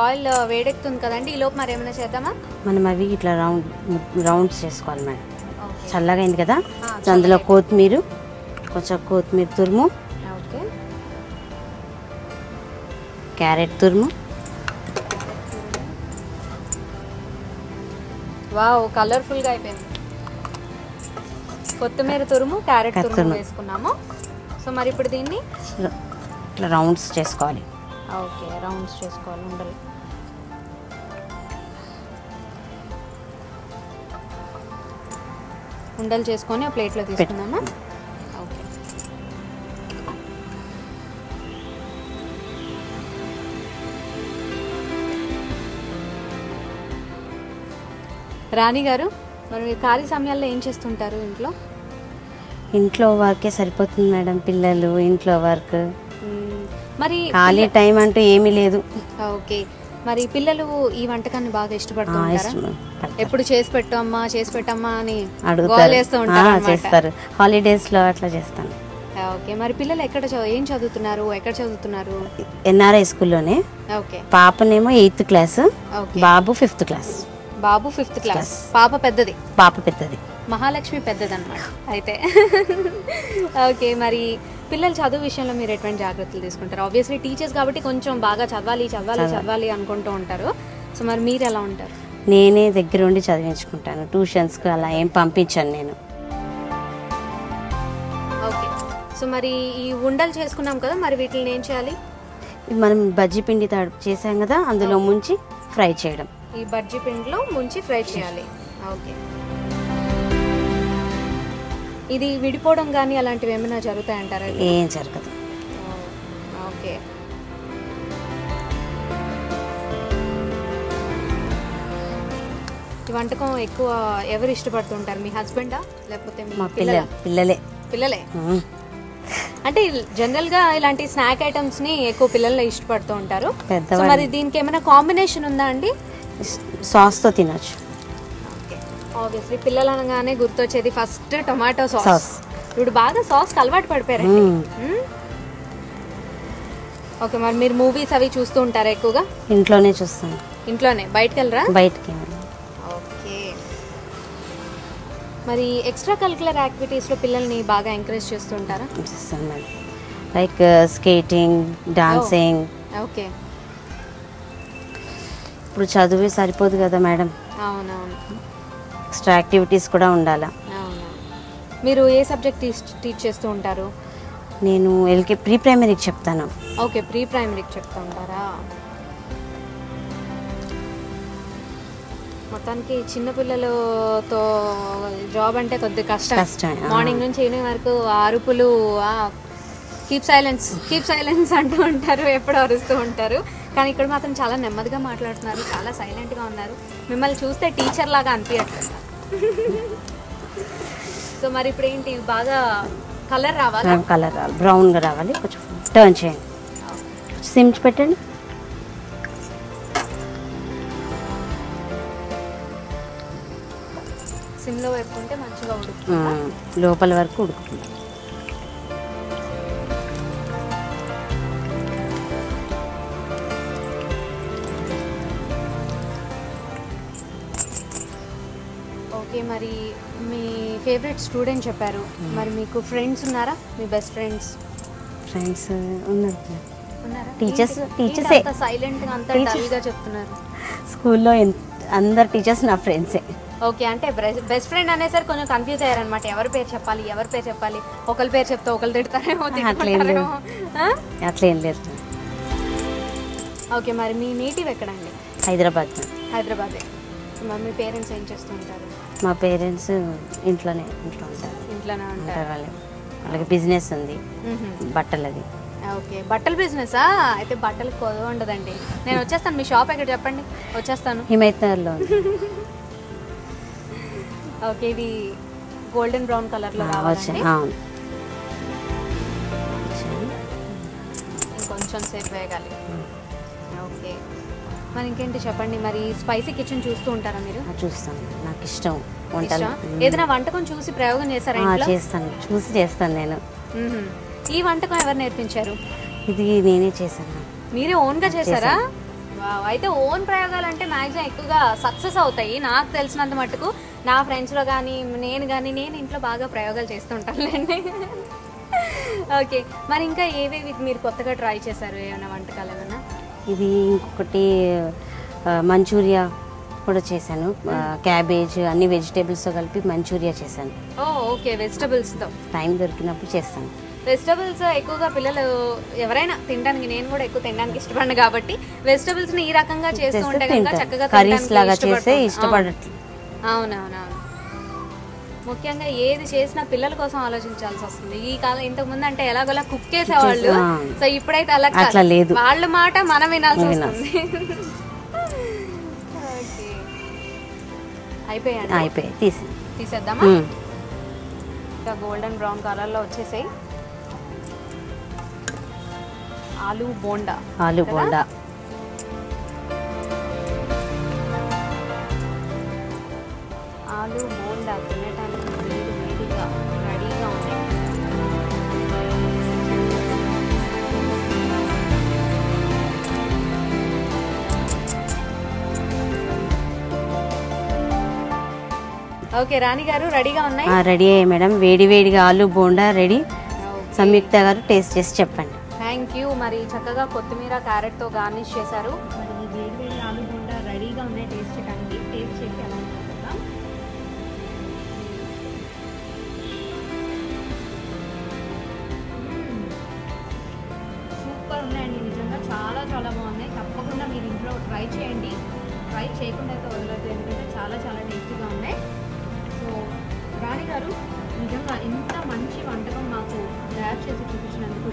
Oil వేడెక్కుతుంది కదండి, ఈ లోపు మరి ఏమైనా చేద్దామా? మనం అవి ఇట్లా రౌండ్స్ చేసుకోవాలి మేడం. చల్లగా అయింది కదా, అందులో కొత్తిమీర, కొంచెం కొత్తిమీర తురుము, క్యారెట్ తురుము. వావ్, కలర్ఫుల్గా అయిపోయింది. కొత్తిమీర తురుము, క్యారెట్ తురుము వేసుకున్నాము. సో మరి ఇప్పుడు దీన్ని ఇట్లా రౌండ్స్ చేసుకోవాలి. ఓకే, రౌండ్స్ చేసుకోవాలి. ఉండలు ఉండలు చేసుకొని ఆ ప్లేట్లో తీసుకుందామా? ఓకే. రాణి గారు, మరి మీరు ఖాళీ సమయాల్లో ఏం చేస్తుంటారు ఇంట్లో? ఇంట్లో వర్కే సరిపోతుంది మేడం, పిల్లలు, ఇంట్లో వర్క్, మరి ఖాళీ టైం అంటూ ఏమీ లేదు. ఓకే, మరి పిల్లలు ఈ వంటకాన్ని బాగా ఇష్టపడుతుంటారా? ఎప్పుడు చేసి పెట్టమ్మా అని అడుగుతారు, చేస్తారు. హాలిడేస్ లో అట్లా చేస్తాను. ఓకే, మరి పిల్లలు ఏం చదువుతున్నారు, ఎక్కడ చదువుతున్నారు? ఎన్ఆర్ఐ స్కూల్లోనే. ఓకే, పాపనేమో 8th క్లాస్, బాబు 5th క్లాస్. బాబు 5th క్లాస్, పాప పెద్దది. మహాలక్ష్మి పెద్దది అన్నమాట అయితే. ఓకే, మరి పిల్లలు చదువు విషయంలో మీరు ఎటువంటి జాగ్రత్తలు తీసుకుంటారు? ఆబ్వియస్లీ టీచర్స్ కాబట్టి కొంచెం బాగా చదవాలి అనుకుంటూ ఉంటారు. సో మరి మీరు ఎలా ఉంటారు? నేనే దగ్గర ఉండి చదివించుకుంటాను, ట్యూషన్స్కి అలా ఏం పంపించాను నేను. ఓకే, సో మరి ఈ ఉండలు చేసుకున్నాం కదా, మరి వీటిని ఏం చేయాలి? మనం బజ్జీ పిండి చేసాం కదా, అందులో ముంచి ఫ్రై చేయడం. ఈ బజ్జీ పిండిలో ముంచి ఫ్రై చేయాలి. ఓకే, ఇది విడిపోవడం కానీ అలాంటివి ఏమైనా జరుగుతాయంటారా? ఏం జరగదు. ఓకే, ఈ వంటకం ఎక్కువ ఎవరు ఇష్టపడుతుంటారు? మీ హస్బెండా లేకపోతే మా పిల్లలే? అంటే జనరల్ గా ఇలాంటి స్నాక్ ఐటమ్స్ ని ఎక్కువ పిల్లలు ఇష్టపడుతూ ఉంటారు. మరి దీనికి ఏమైనా కాంబినేషన్ ఉందా అండి? సాస్ తో తినొచ్చు. ఆబ్వియస్లీ పిల్లలు అనగానే గుర్తొచ్చేది ఫస్ట్ టొమాటో సాస్. ఇప్పుడు బాగా సాస్ అలవాటు పడిపోయారండి. ఓకే, మరి మీరు మూవీస్ అవి చూస్తూ ఉంటారా ఎక్కువగా? ఇంట్లోనే చూస్తాను. ఇంట్లోనే, బయటకు వెళ్ళరా? బయటకి. ఓకే, మరి ఎక్స్ట్రా కరిక్యులర్ యాక్టివిటీస్ లో పిల్లల్ని బాగా ఎంకరేజ్ చేస్తూ ఉంటారా? చేస్తాను madam, like skating, dancing. Okay, ఇప్పుడు చదువు సరిపోదు కదా మేడం. అవునవును, ఎక్స్ట్రా యాక్టివిటీస్ కూడా ఉండాలా. అవును. మీరు ఏ సబ్జెక్ట్ టీచ్ చేస్తూ ఉంటారు? నేను ప్రీ ప్రైమరీకి చెప్తాను. ఓకే, ప్రీ ప్రైమరీకి చెప్తూ ఉంటారా? మొత్తానికి చిన్నపిల్లలతో జాబ్ అంటే కొద్దిగా కష్టం. మార్నింగ్ నుంచి ఈవినింగ్ వరకు అరుపులు, కీప్ సైలెన్స్ అంటూ ఉంటారు, ఎప్పుడు అరుస్తూ ఉంటారు. కానీ ఇక్కడ మాత్రం చాలా నెమ్మదిగా మాట్లాడుతున్నారు, చాలా సైలెంట్గా ఉన్నారు. మిమ్మల్ని చూస్తే టీచర్ లాగా అనిపించట్లేదు. సో మరి ఇప్పుడు ఏంటి, బాగా కలర్ రావాలి, బ్రౌన్గా రావాలి. కొంచెం టర్న్ చేయండి, సిమ్స్ పెట్టండి. సిమ్లో పెట్టుకుంటే మంచిగా ఉడుకుతుంది, లోపల వరకు ఉడుకుతుంది. ఓకే, మరి మీ ఫేవరెట్ స్టూడెంట్ చెప్పారు, మరి మీకు ఫ్రెండ్స్ ఉన్నారా? మీ బెస్ట్ ఫ్రెండ్స్ ఉన్నారా? టీచర్స్ సైలెంట్గా అంత డల్గా చెప్తున్నారు. స్కూల్లో అందరు టీచర్స్ నా ఫ్రెండ్సే. ఓకే, అంటే బెస్ట్ ఫ్రెండ్ అనేసరికి కొంచెం కన్ఫ్యూజ్ అయ్యారనమాట. ఎవరి పేరు చెప్పాలి? ఒకరి పేరు చెప్తే ఒకరు తిడతారేమో. అట్లేం లేదు. ఓకే, మరి మీ నేటివ్ ఎక్కడండి? హైదరాబాద్. మరి మీ పేరెంట్స్ ఏం చేస్తూ ఉంటారు? మా పేరెంట్స్ ఇంట్లోనే ఉంటారు. వాళ్ళకి బిజినెస్ ఉంది, బట్టలది. ఓకే, బట్టల బిజినెసా? అయితే బట్టలకు కొదవ ఉండదండి. నేను వచ్చేస్తాను, మీ షాప్ ఎక్కడ చెప్పండి, వచ్చేస్తాను. హిమాయత్నగర్లో. ఓకే, ఇది గోల్డెన్ బ్రౌన్ కలర్లో రావాలి. ఇంకొంచెం సేపు వేగాలి. ఓకే, మరి ఇంకేంటి చెప్పండి. మరి స్పైసీ కిచెన్ చూస్తూ ఉంటారా మీరు? చూస్తాను, నాకు ఇష్టం వంటలు. ఏదైనా వంటకం చూసి ప్రయోగం చేస్తారా? చూసి చేస్తాను నేను. ఈ వంటకం ఎవరు నేర్పించారు? ఇది నేనే చేశాను. మీరే ఓన్గా చేశారా? వావ్. అయితే ఓన్ ప్రయోగాలు అంటే మ్యాక్సిమం ఎక్కువగా సక్సెస్ అవుతాయి. నాకు తెలిసినంత మటుకు నా ఫ్రెండ్స్లో కానీ నేను ఇంట్లో బాగా ప్రయోగాలు చేస్తుంటానులేండి. ఓకే, మరి ఇంకా ఏవేవి మీరు కొత్తగా ట్రై చేశారు, ఏమైనా వంటకాలు ఏమైనా? ఇది ఇంకొకటి మంచూరియా కూడా చేశాను. క్యాబేజ్ అన్ని వెజిటేబుల్స్తో కలిపి మంచూరియా చేశాను. ఓ ఓకే, వెజిటబుల్స్తో టైం దొరికినప్పుడు చేస్తాను. వెజిటబుల్స్ ఎక్కువగా పిల్లలు ఎవరైనా తినడానికి, నేను కూడా ఎక్కువ తినడానికి ఇష్టపడను కాబట్టి వెజిటబుల్స్ ని ఈ రకంగా చేస్తూ ఉంటే కనుక చక్కగా కర్రీస్ లాగా చేస్తే ఇష్టపడట్లేదు. అవునవునవును. ముఖ్యంగా ఏది చేసినా పిల్లల కోసం ఆలోచించాల్సి వస్తుంది ఈ కాలం. ఇంతకు ముందు అంటే ఎలాగోలా కుక్ చేసేవాళ్ళు, సో ఇప్పుడైతే అలా లేదు, వాళ్ళ మాట మనం వినాల్సి వస్తుంది. అయిపోయాయి, తీసేద్దామా? ఇంకా గోల్డెన్ బ్రౌన్ కలర్ లో వచ్చేసాయి. ఆలూ బోండా తినడానికి వేడిగా రెడీగా ఉన్నాయి. ఓకే రాణి గారు, రెడీగా ఉన్నాయి. రెడీ అయ్యాయి మేడం. వేడిగా ఆలూ బోండా రెడీ. సంయుక్త గారు టేస్ట్ చేసి చెప్పండి. Thank you. మరి చక్కగా కొత్తిమీర క్యారెట్తో గార్నిష్ చేశారు. మరి ఈ వేడి ఆలూ బోండా రెడీగా ఉన్నాయి టేస్ట్ చేయడానికి. టేస్ట్ చేసి ఎలా ఉంటుందా? సూపర్ ఉన్నాయండి, నిజంగా చాలా బాగున్నాయి. తప్పకుండా మీరు ఇంట్లో ట్రై చేయండి. ట్రై చేయకుండా అయితే వదలదు, ఎందుకంటే చాలా టేస్టీగా ఉన్నాయి. సో రాణి గారు, నిజంగా ఇంత మంచి వంటకం మాకు తయారు చేసి చూపించినందుకు